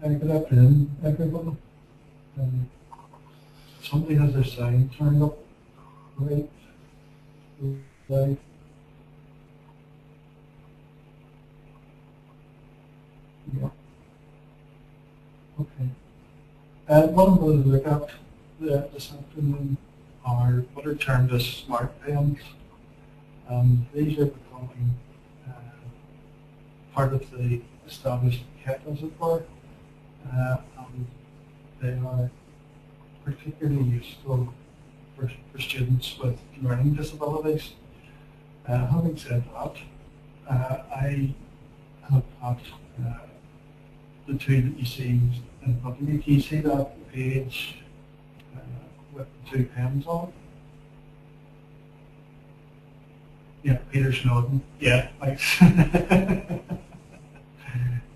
Good afternoon, everyone. Somebody has their sign turned up. Right. Right. Yeah. Okay. What I'm going to look at this afternoon are what are termed as smart pens. These are becoming part of the established kit, as it were. And they are particularly useful for students with learning disabilities. Having said that, I have had the two that you see in front of you. Can you see that page with the two pens on? Yeah, Peter Snowden. Yeah, thanks.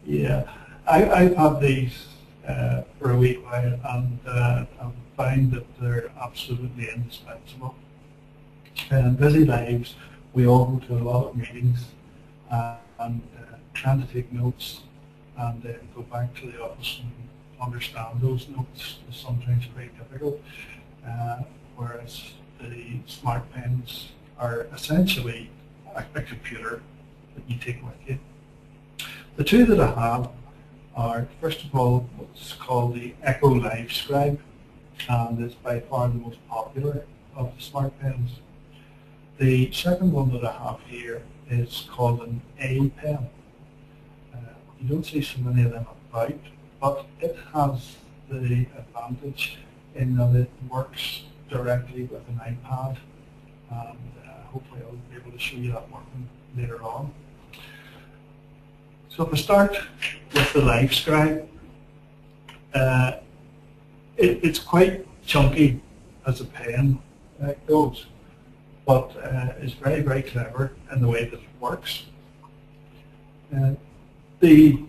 Yeah, I've had these for a wee while, and I find that they're absolutely indispensable. In busy lives, we all go to a lot of meetings, and trying to take notes and go back to the office and understand those notes is sometimes very difficult, whereas the smart pens are essentially a computer that you take with you. The two that I have are, first of all, what's called the Echo Live Scribe, and it's by far the most popular of the smart pens. The second one that I have here is called an A pen. You don't see so many of them about, but it has the advantage in that it works directly with an iPad, and hopefully I'll be able to show you that working later on. So if we start with the Live Scribe, it's quite chunky as a pen goes, but it's very, very clever in the way that it works. The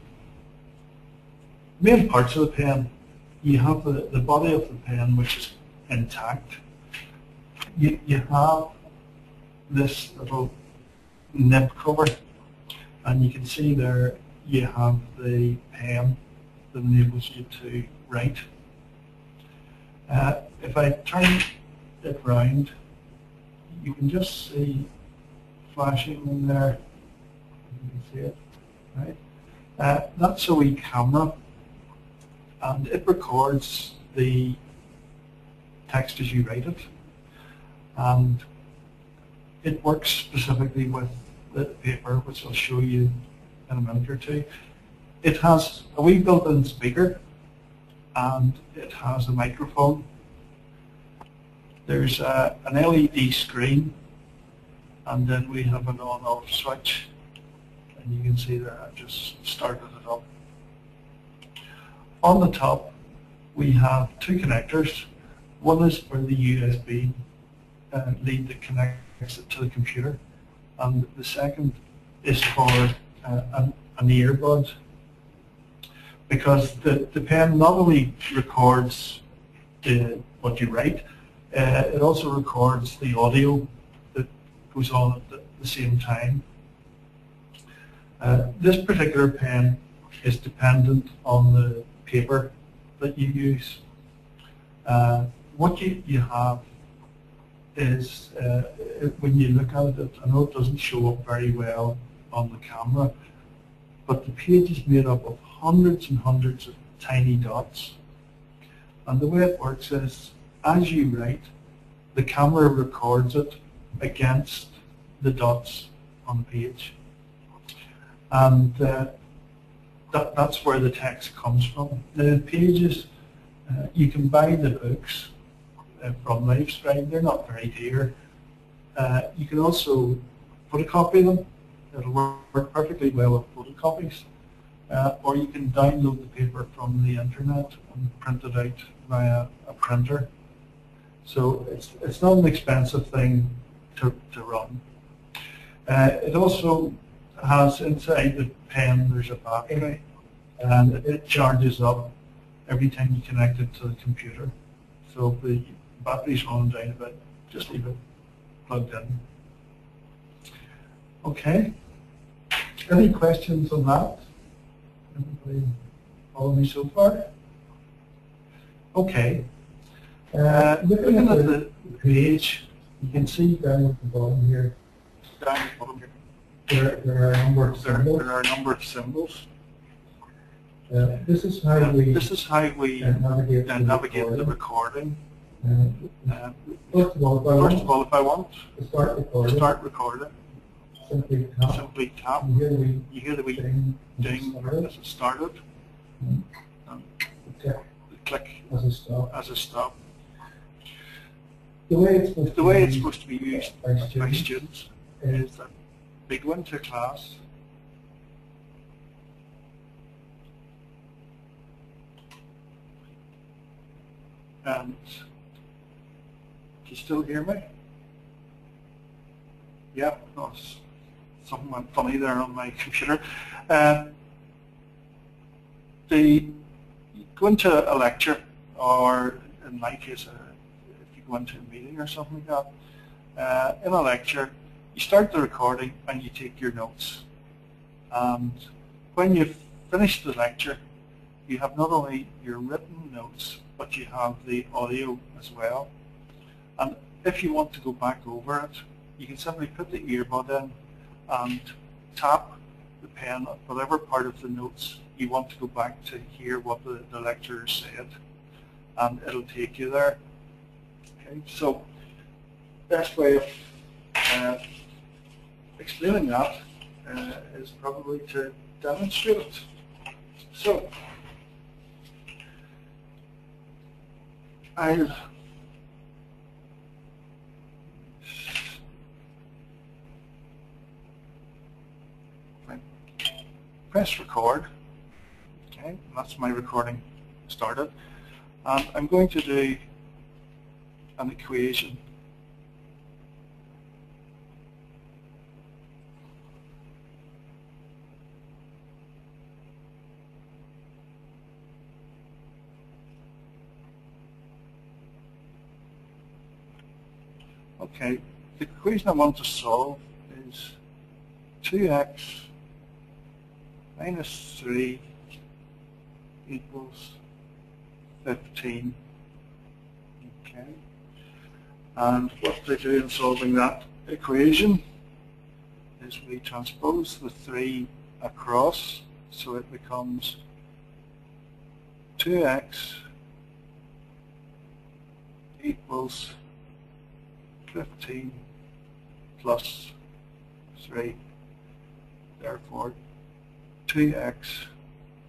main parts of the pen, you have the body of the pen, which is intact. You have this little nib cover, and you can see there you have the pen that enables you to write. If I turn it round, you can just see flashing in there. You can see it, right? That's a wee camera, and it records the text as you write it, and it works specifically with the paper, which I'll show you in a minute or two. It has a wee built-in speaker, and it has a microphone. There's an LED screen, and then we have an on-off switch, and you can see there I've just started it up. On the top we have two connectors. One is for the USB lead that connects it to the computer, and the second is for an earbud, because the pen not only records what you write, it also records the audio that goes on at the same time. This particular pen is dependent on the paper that you use. What you have is, when you look at it, I know it doesn't show up very well on the camera, but the page is made up of hundreds and hundreds of tiny dots. And the way it works is, as you write, the camera records it against the dots on the page. And that's where the text comes from. The pages, you can buy the books from Live Scribe. They're not very dear. You can also photocopy them. It'll work perfectly well with photocopies. Or you can download the paper from the internet and print it out via a printer. So it's not an expensive thing to run. It also has inside the pen, there's a battery, and it charges up every time you connect it to the computer. So if the battery's running down a bit, just leave it plugged in. Okay. Any questions on that? Everybody follow me so far? Okay. Looking at the page, you can see down at the bottom here. Down at the bottom here. There are a number of symbols. There are a number of symbols. This is how we navigate the recording. First of all, if I want to start recording, simply tap. You hear the wee ding as it started. And click as a stop. The way it's supposed to be used by students is that they go into class, and do you still hear me? Yeah, no, something went funny there on my computer. They go into a lecture, or in my case, if you go into a meeting or something like that, in a lecture, you start the recording and you take your notes. And when you've finished the lecture, you have not only your written notes, but you have the audio as well. And if you want to go back over it, you can simply put the earbud in and tap the pen at whatever part of the notes you want to go back to hear what the lecturer said, and it'll take you there. Okay, so best way of explaining that is probably to demonstrate it. So I'll press record. Okay, and that's my recording started. And I'm going to do an equation. Okay, the equation I want to solve is 2x minus 3 equals 15. Okay, and what they do in solving that equation is we transpose the 3 across, so it becomes 2x equals 15 plus 3. Therefore, 2x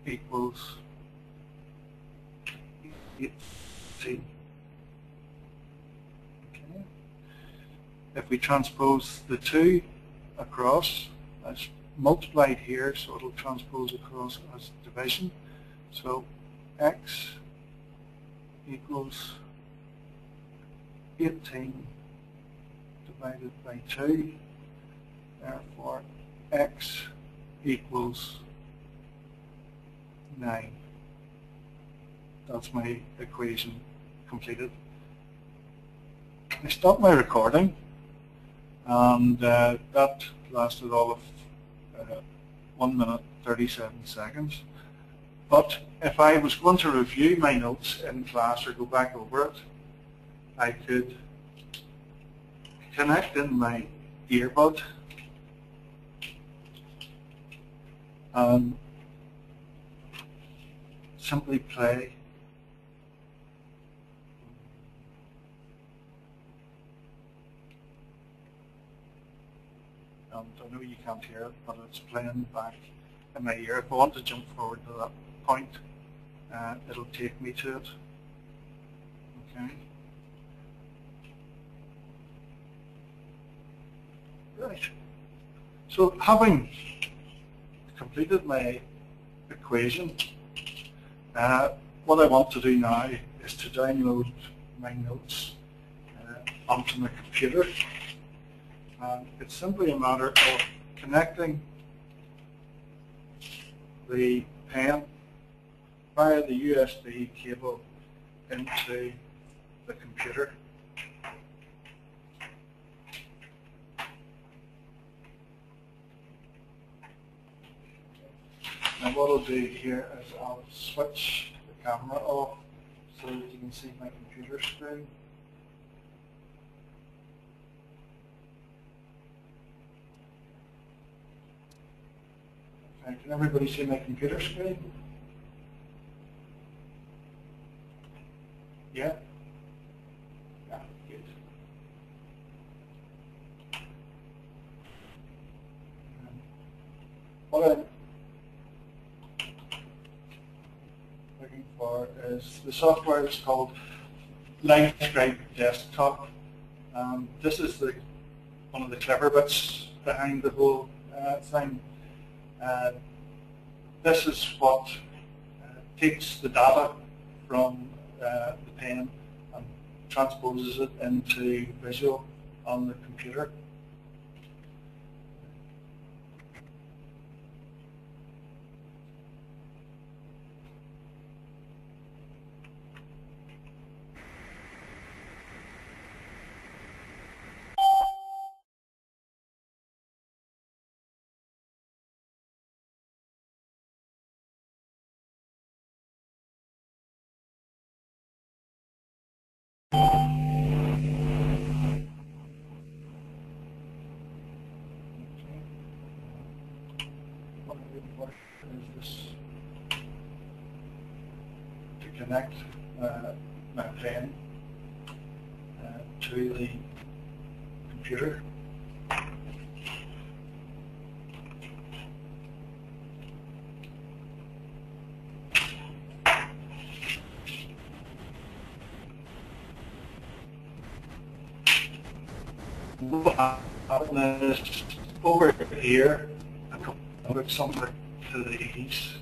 equals 18. Okay. If we transpose the 2 across, that's multiplied here, so it'll transpose across as division. So x equals 18 divided by 2. Therefore, x equals 9. That's my equation completed. I stopped my recording, and that lasted all of 1 minute 37 seconds. But if I was going to review my notes in class or go back over it, I could connect in my earbud and simply play. And I know you can't hear it, but it's playing back in my ear. If I want to jump forward to that point, it'll take me to it. Okay. Right. So having completed my equation, what I want to do now is to download my notes onto my computer. It's simply a matter of connecting the pen via the USB cable into the computer. what I'll do here is I'll switch the camera off so that you can see my computer screen. Okay, can everybody see my computer screen? Yeah? Yeah, good. What I'm looking for is the software is called LiveScribe Desktop. This is one of the clever bits behind the whole thing. This is what takes the data from the pen and transposes it into visual on the computer. Is this to connect my pen to the computer. Over here, I'll put something to the east.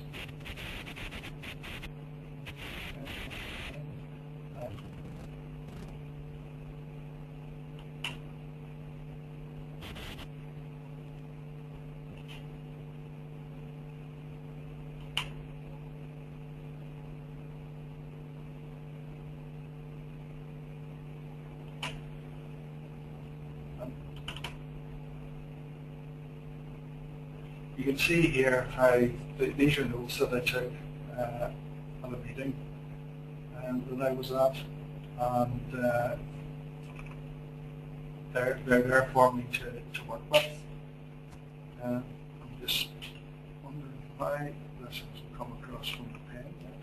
You can see here how these are notes that I took at a meeting that I was at, and they're there for me to work with. I'm just wondering why this hasn't come across from the pen yet.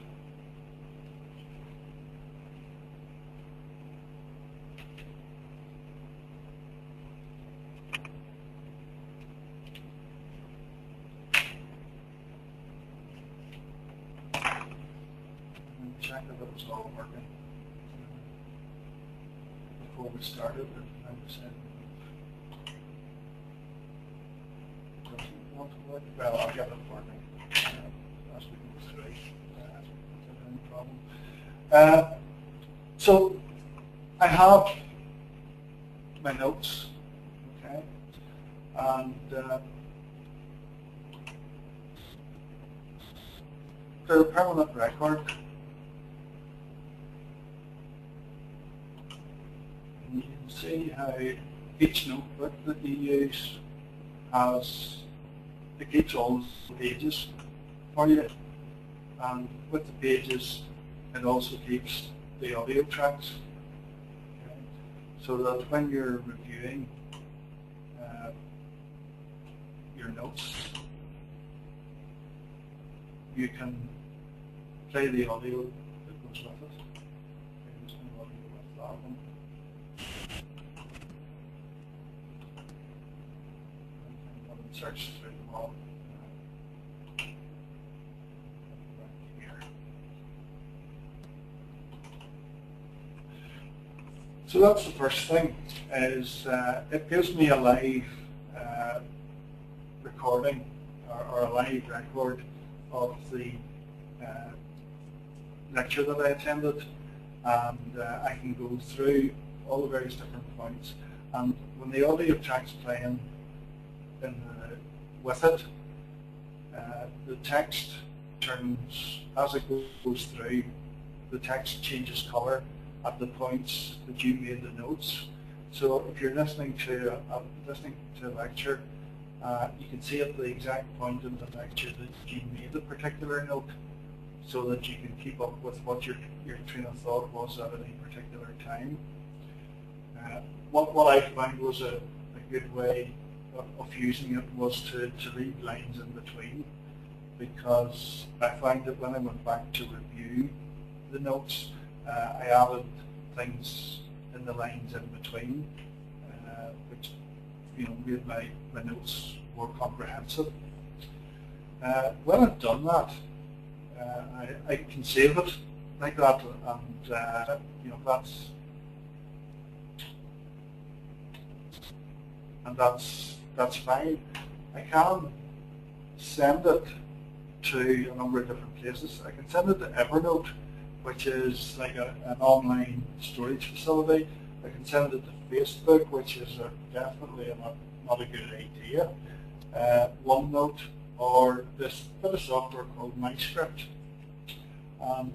Check if it was all working before we started. I was doesn't want to work. Well, I'll get it working as we go through. Any problem? So I have my notes, okay, and they're a permanent record. You can see how each notebook that you use it keeps all the pages for you, and with the pages it also keeps the audio tracks, okay? So that when you're reviewing your notes, you can play the audio that goes with it. There's no audio with that one. Search through them all. Here. So that's the first thing, is it gives me a live recording or a live record of the lecture that I attended, and I can go through all the various different points, and when the audio track's playing with it, the text turns, as it goes through, the text changes colour at the points that you made the notes. So if you're listening to a lecture You can see at the exact point in the lecture that you made a particular note, so that you can keep up with what your train of thought was at any particular time. What I found was a good way of using it was to leave lines in between, because I find that when I went back to review the notes, I added things in the lines in between, which made my notes more comprehensive. When I've done that, I can save it like that, and that's fine. I can send it to a number of different places. I can send it to Evernote, which is like an online storage facility. I can send it to Facebook, which is definitely not a good idea. OneNote, or this bit of software called MyScript. And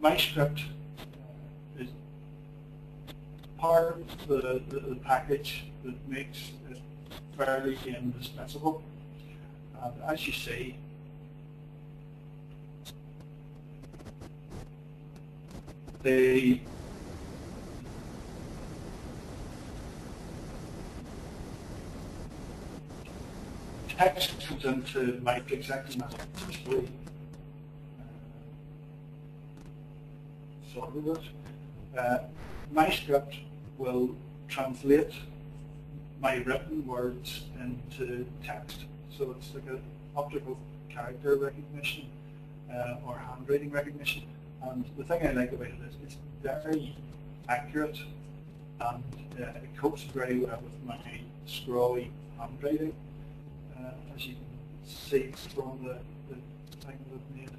MyScript is part of the package that makes it fairly indispensable. And as you see, the text comes into Mike exactly as we sorted it. MyScript will translate my written words into text, so it's like an optical character recognition or handwriting recognition. And the thing I like about it is it's very accurate, and it copes very well with my scrawly handwriting, as you can see from the thing that I've made.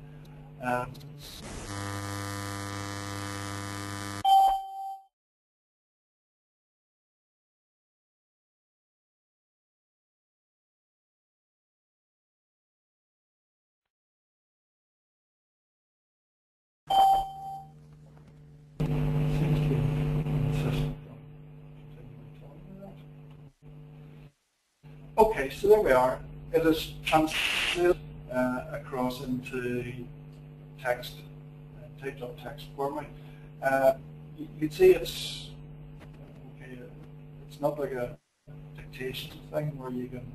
Okay, so there we are. It is translated across into text, typed up text format. You can see it's okay. It's not like a dictation thing where you can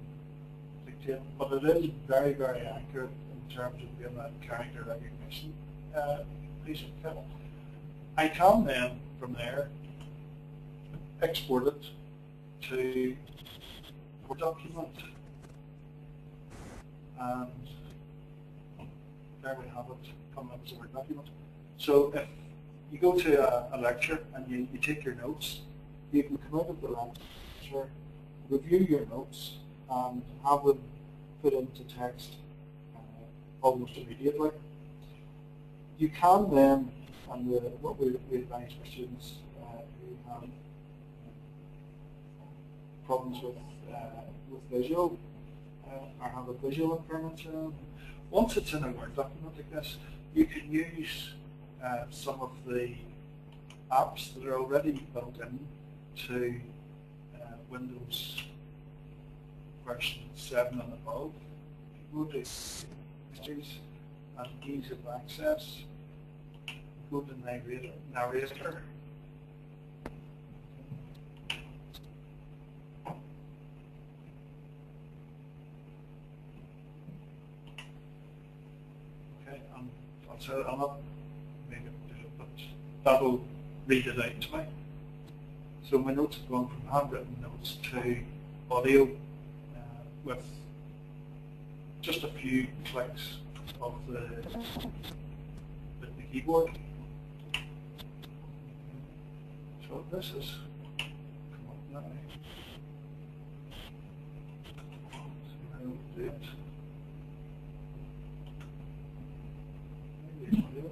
dictate, but it is very, very accurate in terms of being that character recognition piece of kit. I can then, from there, export it to a document, and there we have it coming up as a Word document. So if you go to a lecture and you take your notes, you can come out of the lecture, review your notes, and have them put into text almost immediately. You can then, and what we advise for students who have problems with visual or have a visual impairment, once it's in a Word document like this, you can use some of the apps that are already built in to Windows version 7 and above. Go to Histories and Ease of Access. Go to Narrator. Okay, I'll not make it do it, but that'll read it out to me. So my notes have gone from handwritten notes to audio with just a few clicks of the keyboard. So this is come up now. See how we do it. Maybe audio.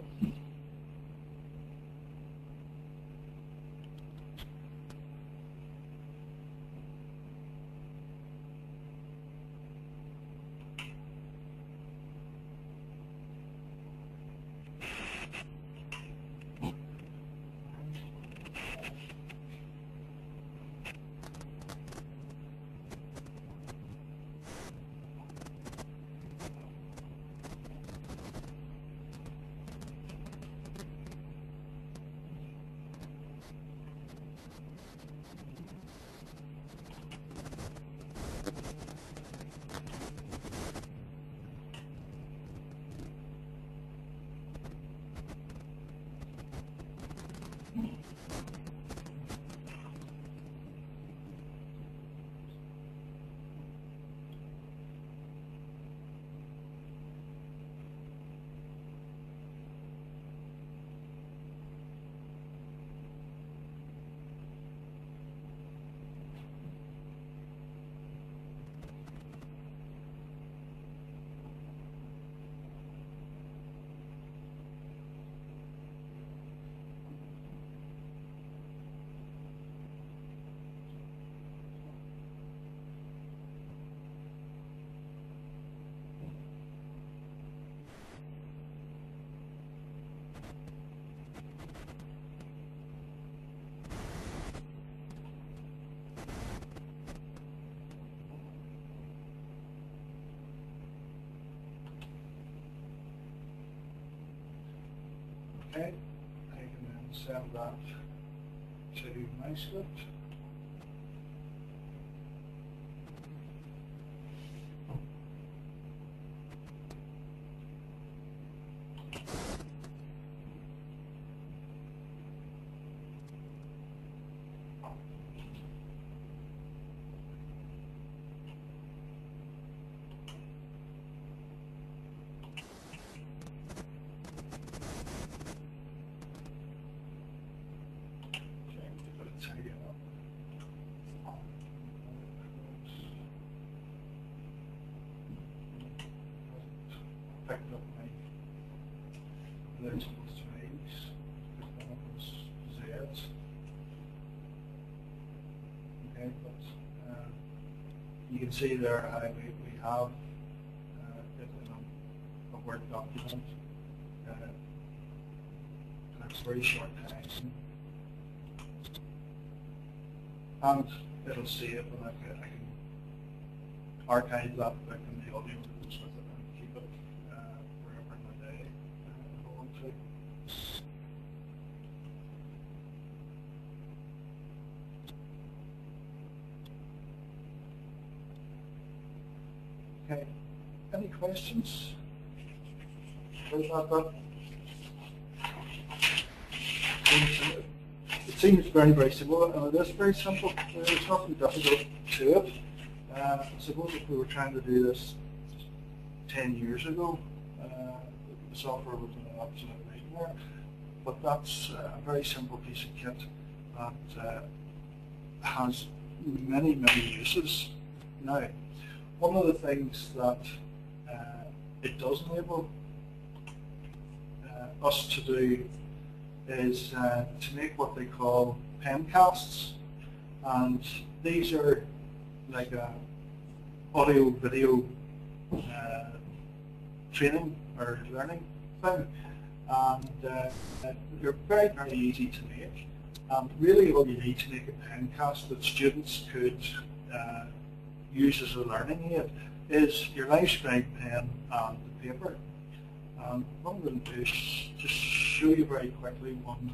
Okay, I can then send that to my script. Picked up my legends twice, because one of them was Z's. Okay, but you can see there how we have it in a Word document. And it's very short text. And it'll save, and I can archive that book and the audio goes with it and keep it forever and a day if I want to. Okay, any questions about that? It seems very, very simple, and it is very simple. There's nothing difficult to it. I suppose if we were trying to do this 10 years ago, the software was an absolute nightmare. But that's a very simple piece of kit that has many, many uses. Now, one of the things that it does enable us to do is to make what they call pencasts, and these are like a audio video training or learning thing, and they're very, very easy to make. And really all you need to make a pencast that students could use as a learning aid is your live scribe pen and the paper. What I'm going to do is just show you very quickly one.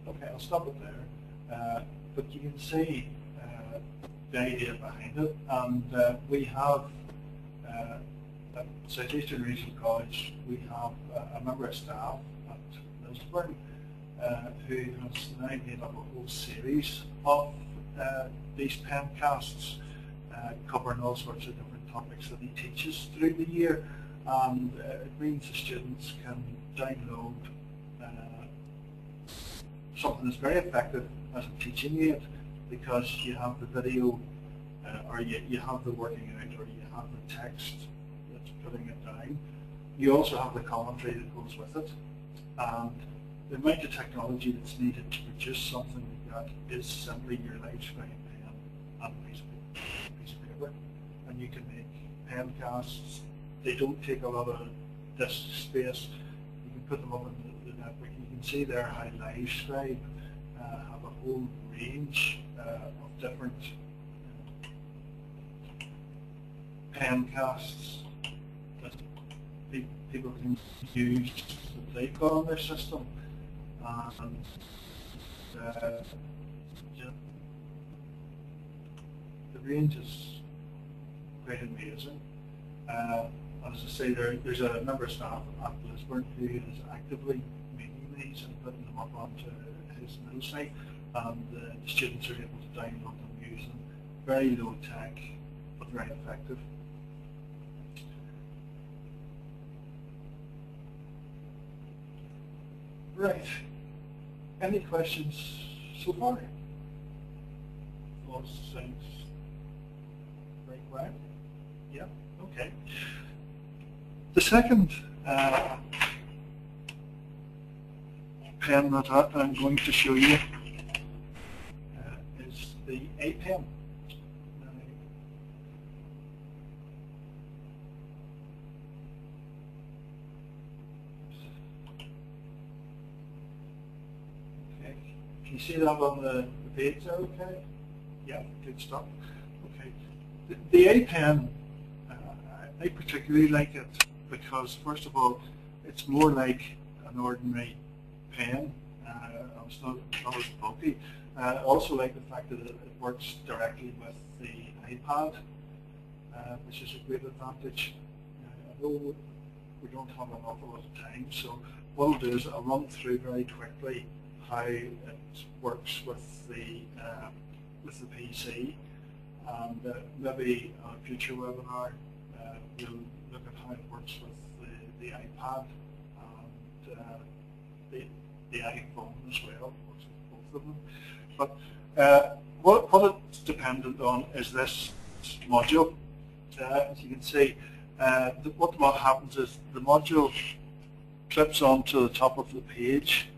Okay, I'll stop it there. But you can see the idea behind it, and we have at Southeastern Regional College, we have a member of staff at Lisburn who has now made up a whole series of these pencasts covering all sorts of different topics that he teaches through the year, and it means the students can download something that's very effective as a teaching aid, because you have the video or you have the working out, or you have the text that's putting it down. You also have the commentary that goes with it, and the amount of technology that's needed to produce something like that is simply your live scribe pen and a piece of paper. And you can make pencasts. They don't take a lot of disk space. You can put them up in the network. You can see there how live scribe have a whole range of different pencasts that people can use that they've got on their system. And the range is quite amazing. As I say, there's a member of staff at Lisburn who is actively making these and putting them up onto his middle site, and the students are able to download them, use them. Very low tech, but very effective. Right. Any questions so far? All sounds very quiet. Yeah. Okay. The second pen that I'm going to show you is the A pen. Okay. Can you see that on the page there? Okay. Yeah. Good stuff. Okay. The A pen, I particularly like it because, first of all, it's more like an ordinary pen. It's not as bulky. I also like the fact that it works directly with the iPad, which is a great advantage. I know we don't have an awful lot of time, so what I'll do is I'll run through very quickly how it works with the PC, and maybe on a future webinar we'll look at how it works with the iPad and the iPhone as well, works with both of them. But what it's dependent on is this module. As you can see, what happens is the module clips onto the top of the page.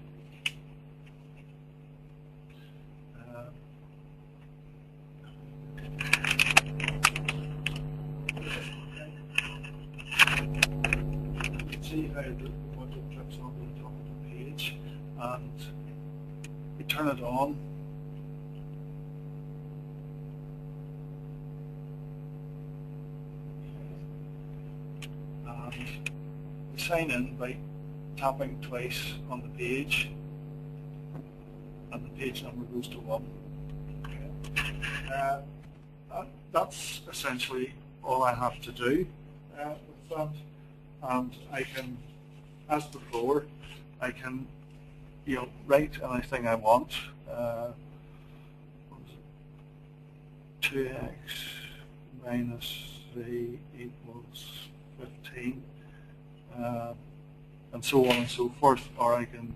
See how the module clips onto the top of the page, and we turn it on. And we sign in by tapping twice on the page, and the page number goes to 1. Okay. That's essentially all I have to do with that. And I can, as before, I can, write anything I want. What was it? 2x minus 3 equals 15, and so on and so forth. Or I can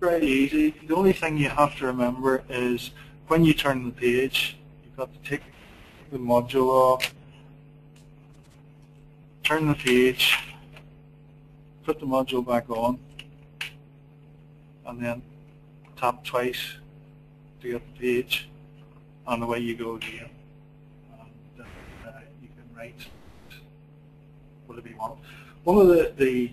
very easy. The only thing you have to remember is when you turn the page, you've got to take the module off, turn the page, put the module back on, and then tap twice to get the page, and away you go again. And you can write whatever you want. One of the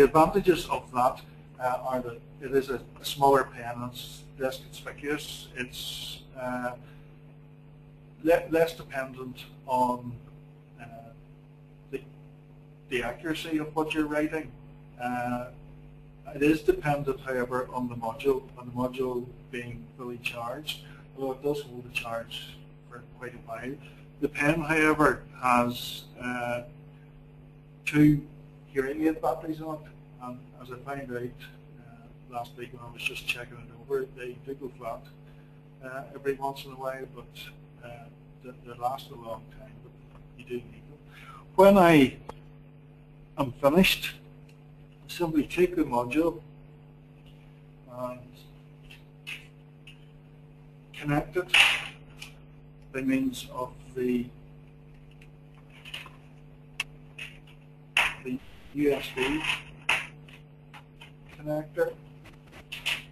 advantages of that are that it is a smaller pen and it's less conspicuous. It's less dependent on the accuracy of what you're writing. It is dependent, however, on the module being fully charged, although it does hold a charge for quite a while. The pen, however, has 2 hearing aid batteries on it, and as I found out last week when I was just checking it over, they do go flat every once in a while, but they last a long time, but you do need them. When I am finished, I simply take the module and connect it by means of the USB connector.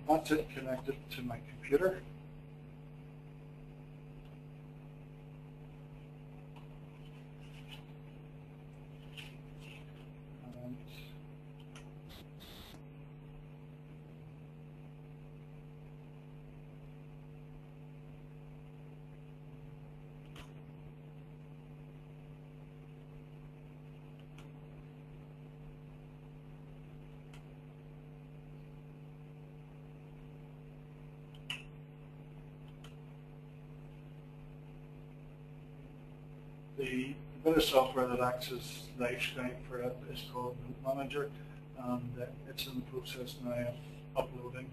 That's it connected to my computer. the bit of software that acts as live scribe for it is called Note Manager, and it's in the process now of uploading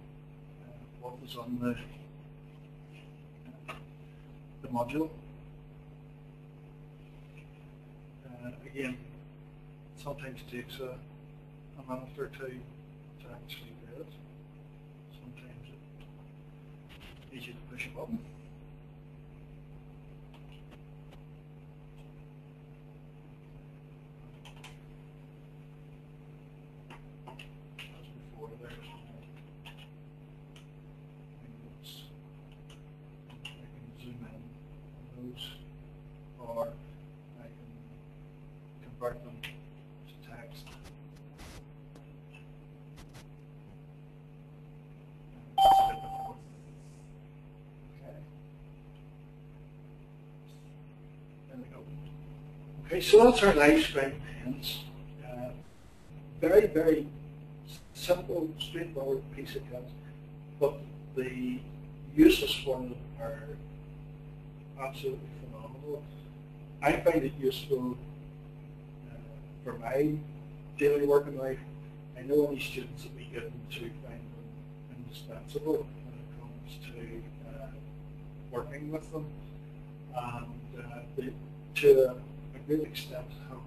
what was on the module. Again, sometimes it takes a minute or two to actually do it. Sometimes it's easy to push a button. As before, there's notes. I can zoom in on those, or I can convert them to text. Okay, so that's our live scribe pens. Very, very simple, straightforward piece of kit, but the uses for them are absolutely phenomenal. I find it useful for my daily working life. I know any students that we get into find them indispensable when it comes to working with them, and to a great extent have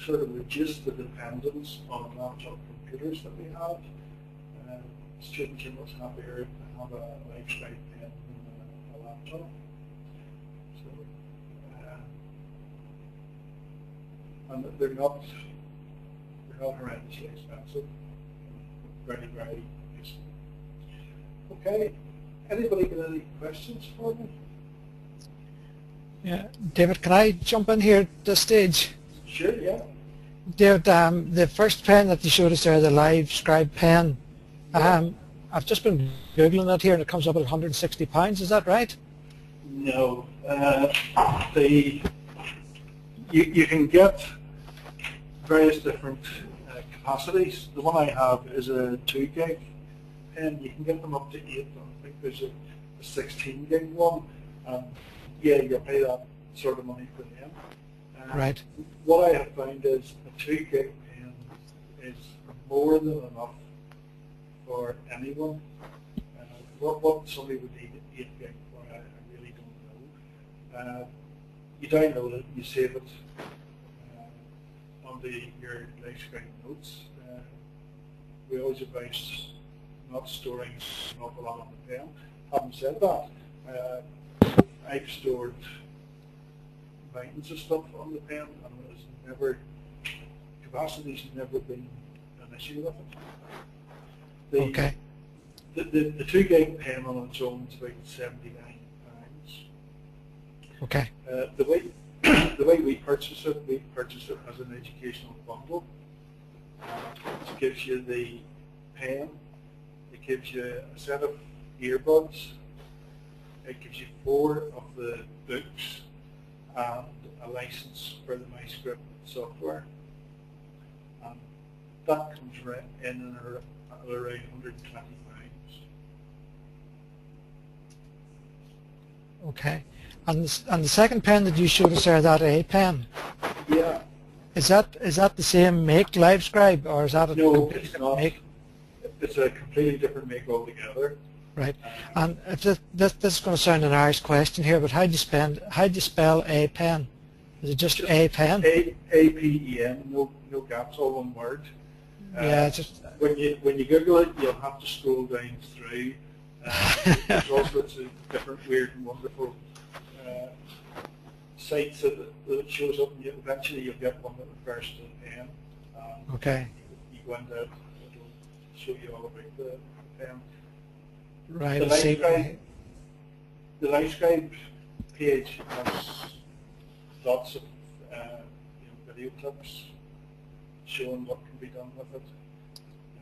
sort of reduced the dependence on laptop computers that we have. Students are much happier to have a live scribe pen than a laptop. So, and they're not horrendously expensive. Very, very useful. Okay. Anybody got any questions for me? Yeah, David, can I jump in here at this stage? Sure, yeah. David, the first pen that you showed us there, the live scribe pen, I've just been Googling it here and it comes up at £160, is that right? No. You can get various different capacities. The one I have is a 2 gig pen. You can get them up to 8. I think there's a 16 gig one. Yeah, you'll pay that sort of money for them. Right. What I have found is a 2 gig pen is more than enough for anyone. What somebody would need 8 gig for, I really don't know. You download it, you save it onto your live scribe notes. We always advise not storing an awful lot on the pen. Having said that, I've stored mountains of stuff on the pen, and capacity's never been an issue with it. Okay. The 2 gig pen on its own is about £79. Okay. The way we purchase it as an educational bundle. It gives you the pen, it gives you a set of earbuds, it gives you 4 of the books and a license for the MyScript software. And that comes in at around £120. Okay. And the second pen that you showed us there, that A pen. Yeah. Is that the same make, LiveScribe, or is that a no? It's not. Make? It's a completely different make altogether. Right. And if this is going to sound an Irish question here, but how do you spell A pen? Is it just A pen? A-P-E-N. No gaps, all one word. Yeah. Just when you Google it, you'll have to scroll down through. There's all sorts of different weird and wonderful sites that it shows up, and eventually you'll get one that refers to the pen. Okay. You go into it, it'll show you all about the pen. Right. The LiveScribe page has lots of video clips showing what can be done with it.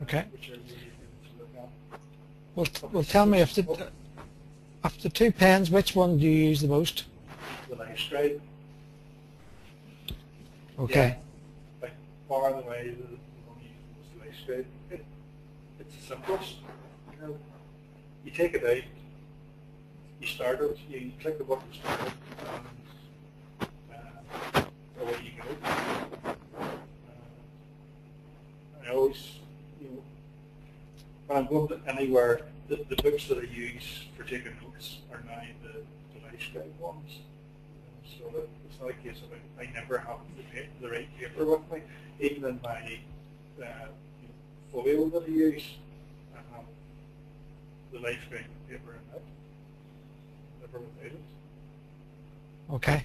Okay. Which are really good to look at. Well, tell me, of the 2 pens, which one do you use the most? The LiveScribe. Okay. Yeah, by far and away, the one you use the LiveScribe. It's the simplest. You take it out, you start it, you click the button to start it, and I always, when I'm going to anywhere, the books that I use for taking notes are now the life scribe ones. So it's not a case of I never have the right paper with me. Even in my folio that I use, I have the life scribe paper in it. Never without it. Okay.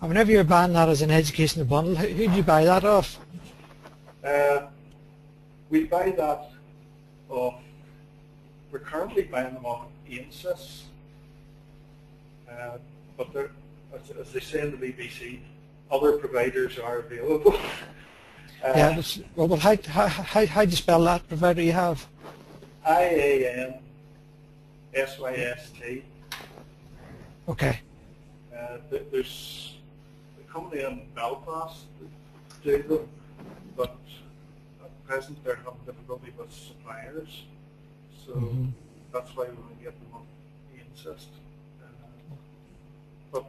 And whenever you're buying that as an educational bundle, who do you buy that off? We buy that off, we're currently buying them off ANSYS, but they're, as they say in the BBC, other providers are available. Yeah, well, how do you spell that provider you have? IANSYST. Okay. There's a company in Belfast that do them, but at present they're having difficulty with suppliers, so that's why we want to get them on ANSYS. But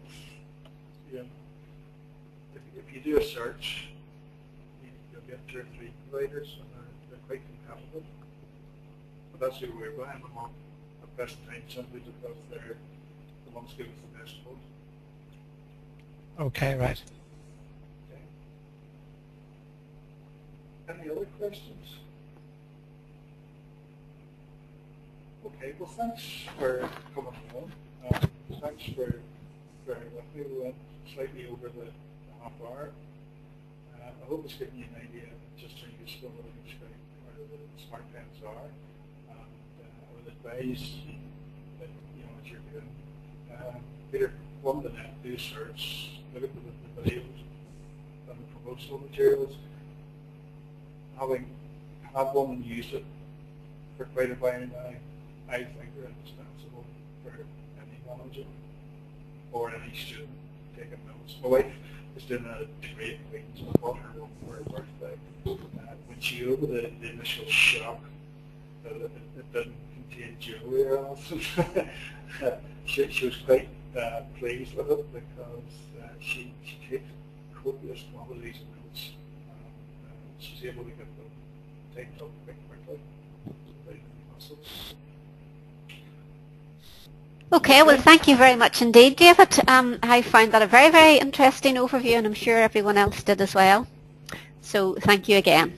if you do a search, you'll get 2 or 3 providers, and they're quite competitive. But that's who we're buying them on at present time, simply because they're the ones give us the best quote. Okay, right. Okay. Any other questions? Okay, well thanks for coming along. Thanks for bearing with me. We went slightly over the half hour. I hope it's given you an idea of just how useful the smart pens are. And I would advise that what you're doing. Peter, one of the net do search, look at the videos and the promotional materials. Having had one and used it for quite a while now, I think they're indispensable for any manager or any student taking notes. My wife was doing a degree at Queen's, and I bought her one for her birthday. When she opened the initial shock that it didn't contain jewelry or anything, she was quite pleased with it because she takes copious quantities of notes, and she's able to get them typed up quite quickly without any hassle. Okay, well thank you very much indeed, David. I found that a very, very interesting overview, and I'm sure everyone else did as well. So thank you again.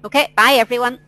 Okay, bye everyone.